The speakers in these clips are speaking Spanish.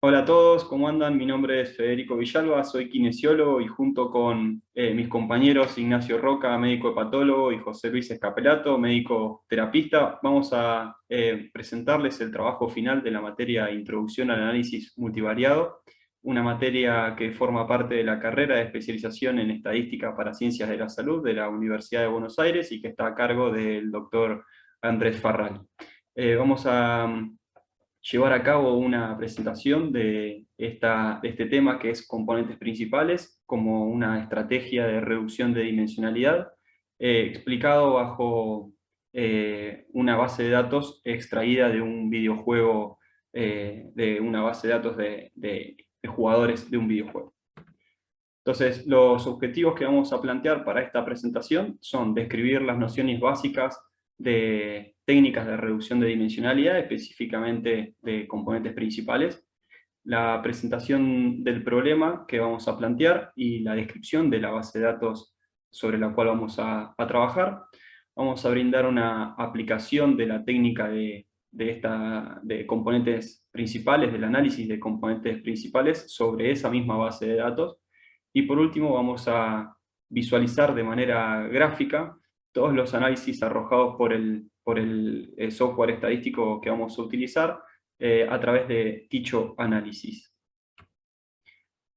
Hola a todos, ¿cómo andan? Mi nombre es Federico Villalba, soy kinesiólogo y junto con mis compañeros Ignacio Roca, médico hepatólogo, y José Luis Escapelato, médico terapista, vamos a presentarles el trabajo final de la materia Introducción al Análisis Multivariado, una materia que forma parte de la carrera de especialización en Estadística para Ciencias de la Salud de la Universidad de Buenos Aires y que está a cargo del doctor Andrés Farral. Vamos a llevar a cabo una presentación de este tema que es componentes principales como una estrategia de reducción de dimensionalidad, explicado bajo una base de datos extraída de un videojuego, de una base de datos de jugadores de un videojuego. Entonces, los objetivos que vamos a plantear para esta presentación son describir las nociones básicas de técnicas de reducción de dimensionalidad, específicamente de componentes principales, la presentación del problema que vamos a plantear y la descripción de la base de datos sobre la cual vamos a trabajar. Vamos a brindar una aplicación de la técnica de componentes principales, del análisis de componentes principales sobre esa misma base de datos. Y por último vamos a visualizar de manera gráfica todos los análisis arrojados por el software estadístico que vamos a utilizar a través de dicho análisis.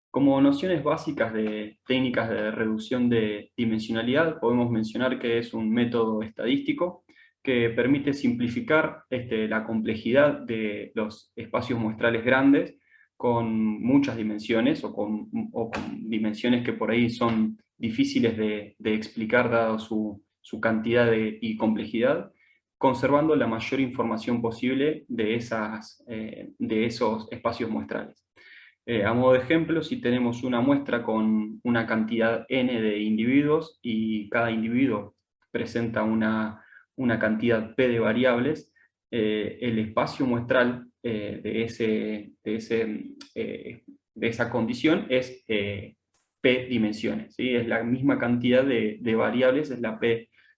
Como nociones básicas de técnicas de reducción de dimensionalidad, podemos mencionar que es un método estadístico que permite simplificar la complejidad de los espacios muestrales grandes con muchas dimensiones o con dimensiones que por ahí son difíciles de explicar dado su cantidad y complejidad, conservando la mayor información posible de esos espacios muestrales. A modo de ejemplo, si tenemos una muestra con una cantidad n de individuos y cada individuo presenta una cantidad p de variables, el espacio muestral de esa condición es p dimensiones, ¿sí? Es la misma cantidad de variables, es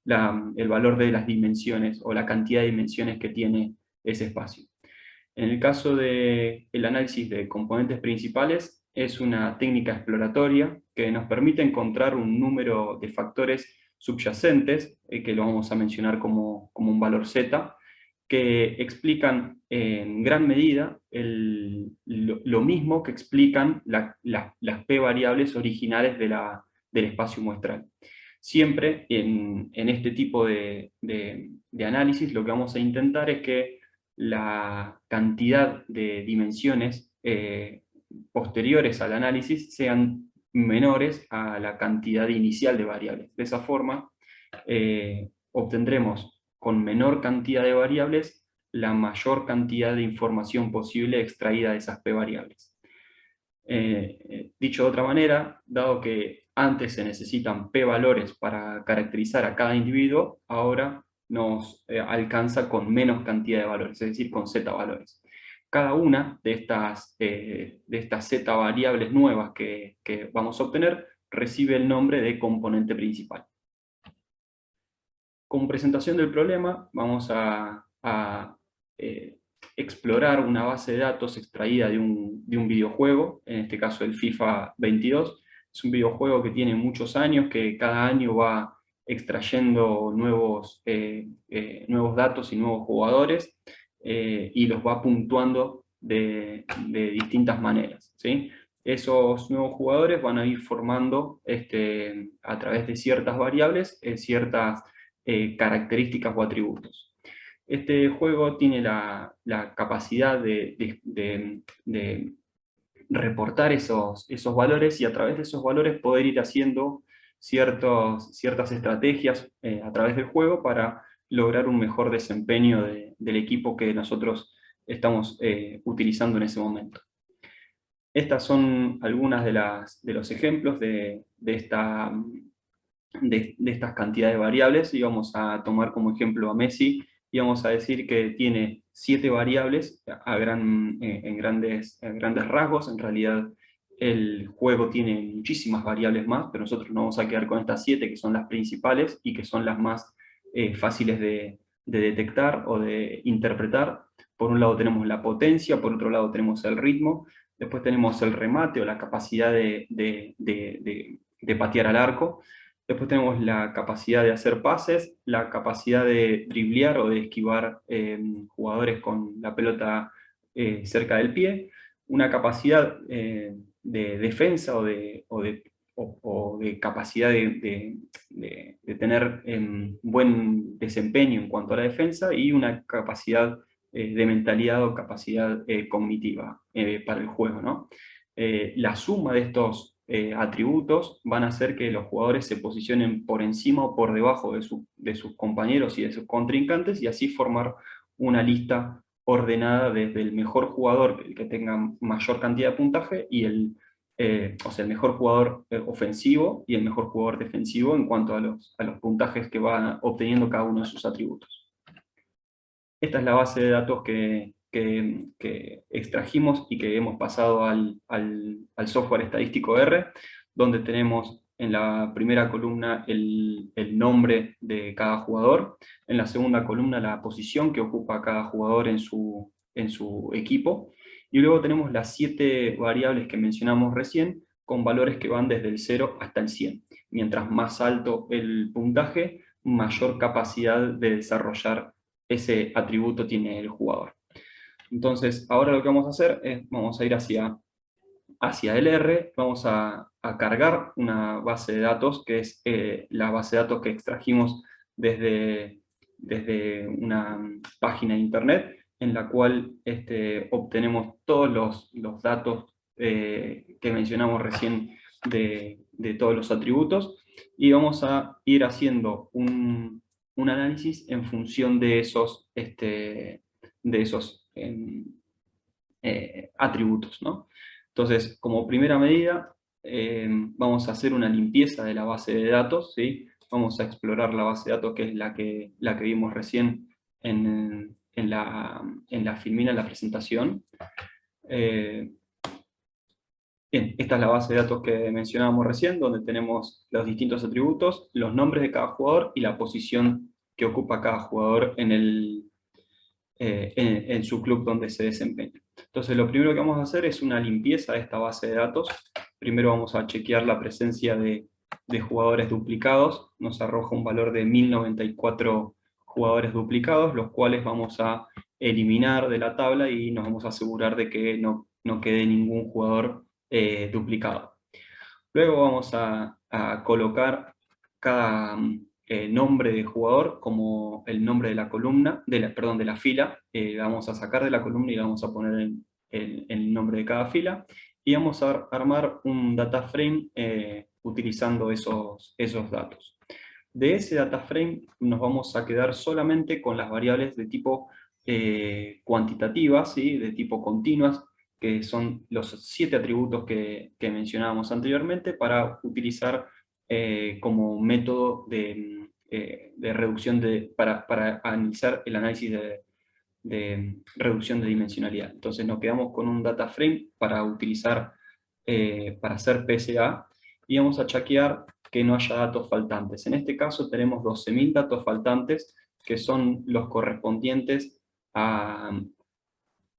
el valor de las dimensiones o la cantidad de dimensiones que tiene ese espacio. En el caso del análisis de componentes principales, es una técnica exploratoria que nos permite encontrar un número de factores subyacentes, que lo vamos a mencionar como un valor z, que explican en gran medida lo mismo que explican las p variables originales del espacio muestral. Siempre en este tipo de análisis lo que vamos a intentar es que la cantidad de dimensiones posteriores al análisis sean menores a la cantidad inicial de variables. De esa forma, obtendremos con menor cantidad de variables la mayor cantidad de información posible extraída de esas p variables. Dicho de otra manera, dado que antes se necesitan p valores para caracterizar a cada individuo, ahora nos alcanza con menos cantidad de valores, es decir, con z valores. Cada una de estas z variables nuevas que vamos a obtener recibe el nombre de componente principal. Como presentación del problema, vamos a explorar una base de datos extraída de un videojuego, en este caso el FIFA 22. Es un videojuego que tiene muchos años, que cada año va extrayendo nuevos datos y nuevos jugadores, y los va puntuando de distintas maneras, ¿sí? Esos nuevos jugadores van a ir formando a través de ciertas variables, ciertas características o atributos. Este juego tiene la capacidad de reportar esos valores y a través de esos valores poder ir haciendo ciertas estrategias a través del juego para lograr un mejor desempeño del equipo que nosotros estamos utilizando en ese momento. Estas son algunas de los ejemplos de estas cantidades de variables, y vamos a tomar como ejemplo a Messi, y vamos a decir que tiene 7 variables en grandes rasgos. En realidad el juego tiene muchísimas variables más, pero nosotros nos vamos a quedar con estas 7 que son las principales y que son las más fáciles de detectar o de interpretar. Por un lado tenemos la potencia, por otro lado tenemos el ritmo, después tenemos el remate o la capacidad de patear al arco, después tenemos la capacidad de hacer pases, la capacidad de driblear o de esquivar jugadores con la pelota cerca del pie, una capacidad de defensa o de capacidad de tener buen desempeño en cuanto a la defensa y una capacidad de mentalidad o capacidad cognitiva para el juego, ¿no? La suma de estos atributos van a hacer que los jugadores se posicionen por encima o por debajo de sus compañeros y de sus contrincantes y así formar una lista ordenada desde el mejor jugador, el que tenga mayor cantidad de puntaje, y o sea, el mejor jugador ofensivo y el mejor jugador defensivo en cuanto a los puntajes que va obteniendo cada uno de sus atributos. Esta es la base de datos que extrajimos y que hemos pasado al software estadístico R, donde tenemos en la primera columna el nombre de cada jugador, en la segunda columna la posición que ocupa cada jugador en su equipo, y luego tenemos las 7 variables que mencionamos recién, con valores que van desde el 0 hasta el 100. Mientras más alto el puntaje, mayor capacidad de desarrollar ese atributo tiene el jugador. Entonces, ahora lo que vamos a hacer es, vamos a ir hacia el R, vamos a cargar una base de datos, que es la base de datos que extrajimos desde una página de internet, en la cual obtenemos todos los datos que mencionamos recién de todos los atributos, y vamos a ir haciendo un análisis en función de esos atributos, ¿no? Entonces, como primera medida, vamos a hacer una limpieza de la base de datos, ¿sí? Vamos a explorar la base de datos, que es la que vimos recién en la filmina, en la presentación. Bien, esta es la base de datos que mencionábamos recién, donde tenemos los distintos atributos, los nombres de cada jugador y la posición que ocupa cada jugador en su club donde se desempeña. Entonces, lo primero que vamos a hacer es una limpieza de esta base de datos. Primero vamos a chequear la presencia de jugadores duplicados. Nos arroja un valor de 1094 jugadores duplicados, los cuales vamos a eliminar de la tabla y nos vamos a asegurar de que no quede ningún jugador duplicado. Luego vamos a colocar cada nombre de jugador como el nombre de la columna, perdón, de la fila. La vamos a sacar de la columna y la vamos a poner en el nombre de cada fila. Y vamos a armar un data frame utilizando esos datos. De ese data frame nos vamos a quedar solamente con las variables de tipo cuantitativas, ¿sí? De tipo continuas, que son los 7 atributos que mencionábamos anteriormente, para utilizar como método de reducción para analizar el análisis de reducción de dimensionalidad. Entonces nos quedamos con un data frame para utilizar para hacer PSA, y vamos a chequear que no haya datos faltantes. En este caso tenemos 12.000 datos faltantes, que son los correspondientes a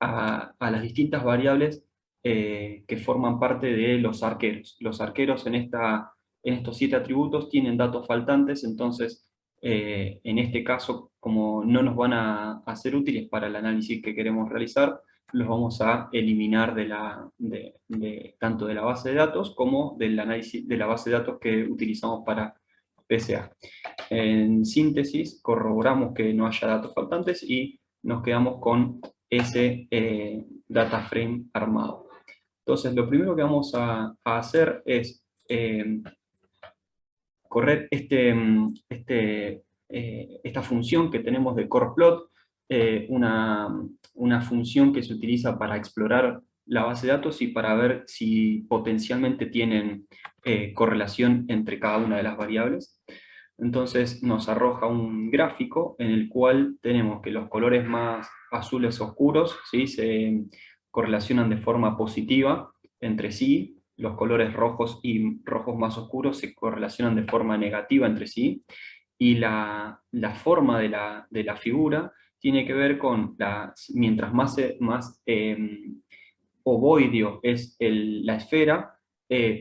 las distintas variables que forman parte de los arqueros. Los arqueros en estos 7 atributos tienen datos faltantes, entonces en este caso, como no nos van a ser útiles para el análisis que queremos realizar, los vamos a eliminar tanto de la base de datos como del análisis de la base de datos que utilizamos para PSA. En síntesis, corroboramos que no haya datos faltantes y nos quedamos con ese data frame armado. Entonces, lo primero que vamos a hacer es correr esta función que tenemos de CorePlot, una función que se utiliza para explorar la base de datos y para ver si potencialmente tienen correlación entre cada una de las variables. Entonces nos arroja un gráfico en el cual tenemos que los colores más azules oscuros, ¿sí?, se correlacionan de forma positiva entre sí. Los colores rojos y rojos más oscuros se correlacionan de forma negativa entre sí, y la forma de la figura tiene que ver con, mientras más ovoideo es la esfera,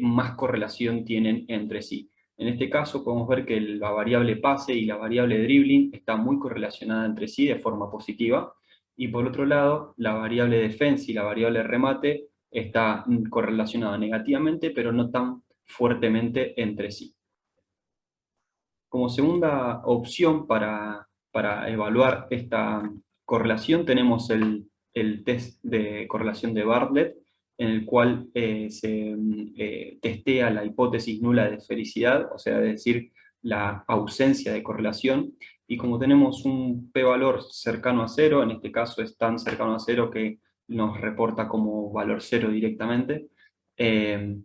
más correlación tienen entre sí. En este caso podemos ver que la variable pase y la variable dribbling está muy correlacionada entre sí de forma positiva, y por otro lado, la variable defensa y la variable remate está correlacionada negativamente, pero no tan fuertemente entre sí. Como segunda opción para evaluar esta correlación tenemos el test de correlación de Bartlett, en el cual se testea la hipótesis nula de esfericidad, o sea, es decir, la ausencia de correlación, y como tenemos un p-valor cercano a cero, en este caso es tan cercano a cero que nos reporta como valor cero directamente,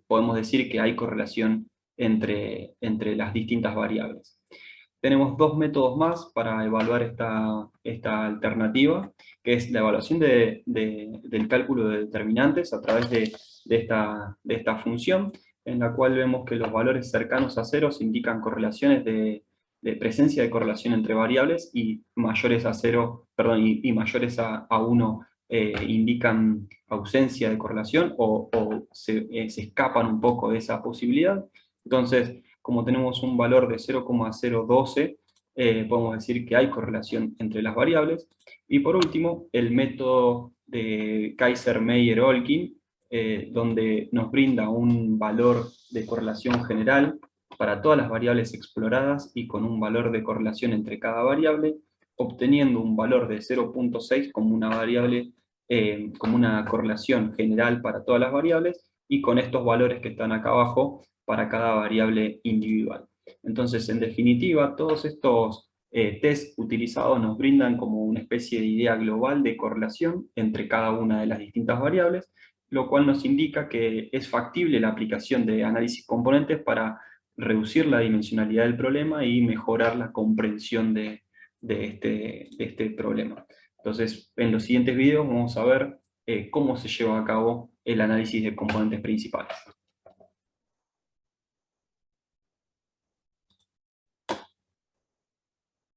podemos decir que hay correlación entre las distintas variables. Tenemos dos métodos más para evaluar esta alternativa, que es la evaluación del cálculo de determinantes a través de esta función, en la cual vemos que los valores cercanos a ceros indican correlaciones de presencia de correlación entre variables, y mayores a cero, perdón, y mayores a 1 indican ausencia de correlación o se escapan un poco de esa posibilidad. Entonces, como tenemos un valor de 0,012, podemos decir que hay correlación entre las variables. Y por último, el método de Kaiser-Meyer-Olkin, donde nos brinda un valor de correlación general para todas las variables exploradas y con un valor de correlación entre cada variable, obteniendo un valor de 0,6 como una variable, como una correlación general para todas las variables, y con estos valores que están acá abajo para cada variable individual. Entonces, en definitiva, todos estos test utilizados nos brindan como una especie de idea global de correlación entre cada una de las distintas variables, lo cual nos indica que es factible la aplicación de análisis componentes para reducir la dimensionalidad del problema y mejorar la comprensión de este problema. Entonces, en los siguientes videos vamos a ver cómo se lleva a cabo el análisis de componentes principales.